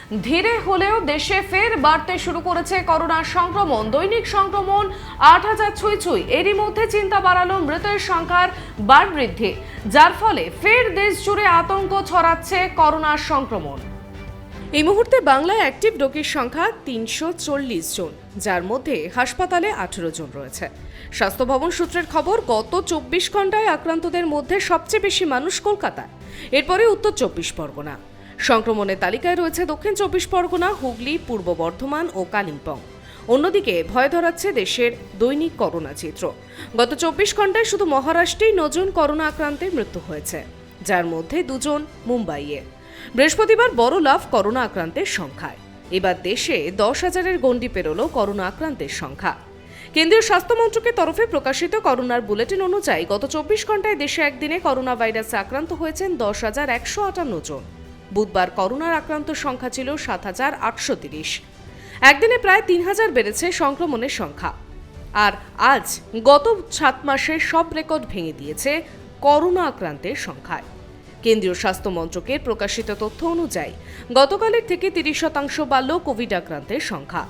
ধীরে হলেও দেশে ফের বাড়তে শুরু করেছে করোনার সংক্রমণ। দৈনিক সংক্রমণ ৮,০০০ ছুঁই। এরই মধ্যে চিন্তা বাড়ালো মৃতের সংখ্যার বার বৃদ্ধি, যার ফলে ফের দেশ জুড়ে আতঙ্ক ছড়াচ্ছে করোনার সংক্রমণ। এই মুহূর্তে বাংলায় অ্যাক্টিভ রোগীর সংখ্যা ৩৪০ জন, যার মধ্যে হাসপাতালে ১৮ জন রয়েছে। স্বাস্থ্য ভবন সূত্রের খবর, গত ২৪ ঘন্টায় আক্রান্তদের মধ্যে সবচেয়ে বেশি মানুষ কলকাতায়, এরপরে উত্তর ২৪ পরগনা। সংক্রমণের তালিকায় রয়েছে দক্ষিণ ২৪ পরগনা, হুগলি, পূর্ব বর্ধমান ও কালিম্পং। অন্যদিকে ভয় ধরাচ্ছে দেশের দৈনিক করোনা চিত্র। গত ২৪ ঘন্টায় শুধু মহারাষ্ট্রেই ৯ জন করোনা আক্রান্তের মৃত্যু হয়েছে, যার মধ্যে ২ জন মুম্বাইয়ে। বৃহস্পতিবার বড় লাভ করোনা আক্রান্তের সংখ্যায়। এবার দেশে ১০,০০০-এর গণ্ডি পেরোল করোনা আক্রান্তের সংখ্যা। কেন্দ্রীয় স্বাস্থ্য মন্ত্রকের তরফে প্রকাশিত করোনার বুলেটিন অনুযায়ী গত ২৪ ঘন্টায় দেশে একদিনে করোনা ভাইরাসে আক্রান্ত হয়েছেন ১০,১৫৮ জন। বুধবার করোনার আক্রান্ত সংখ্যা ছিল ৭,৮৩০। একদিনে প্রায় ৩,০০০ বেড়েছে সংক্রমণের সংখ্যা। আর আজ গত ৭ মাসের সব রেকর্ড ভেঙে দিয়েছে করোনা আক্রান্তের সংখ্যায়। কেন্দ্রীয় স্বাস্থ্য মন্ত্রকের প্রকাশিত তথ্য অনুযায়ী গতকালের থেকে ৩০% বাড়ল কোভিড আক্রান্তের সংখ্যা।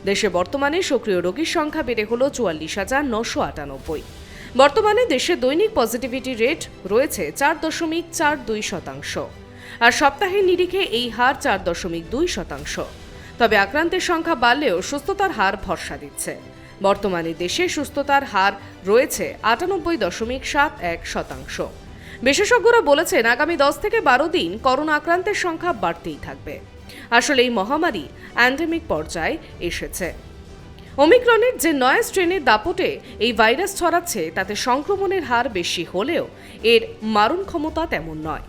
দেশে বর্তমানে সক্রিয় রোগীর সংখ্যা বেড়ে হল ৪৪,৯৯৮। বর্তমানে দেশে দৈনিক পজিটিভিটি রেট রয়েছে ৪.৪২%, আর সপ্তাহের নিরিখে এই হার ৪.২%। তবে আক্রান্তের সংখ্যা বাড়লেও সুস্থতার হার ভরসা দিচ্ছে। বর্তমানে দেশে সুস্থতার হার রয়েছে ৯৮.৭১%। বিশেষজ্ঞরা বলেছেন, আগামী ১০ থেকে ১২ দিন করোনা আক্রান্তের সংখ্যা বাড়তেই থাকবে। আসলে এই মহামারী অ্যান্ডেমিক পর্যায়ে এসেছে। ওমিক্রনের যে নয়া স্ট্রেনের দাপটে এই ভাইরাস ছড়াচ্ছে, তাতে সংক্রমণের হার বেশি হলেও এর মারণ ক্ষমতা তেমন নয়।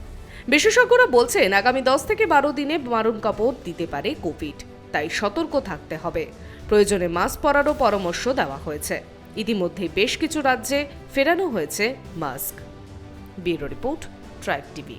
বিশেষজ্ঞরা বলছেন, আগামী ১০ থেকে ১২ দিনে মারণ কাপড় দিতে পারে কোভিড, তাই সতর্ক থাকতে হবে। প্রয়োজনে মাস্ক পরারও পরামর্শ দেওয়া হয়েছে। ইতিমধ্যে বেশ কিছু রাজ্যে ফেরানো হয়েছে mask. Bureau report, tribe TV.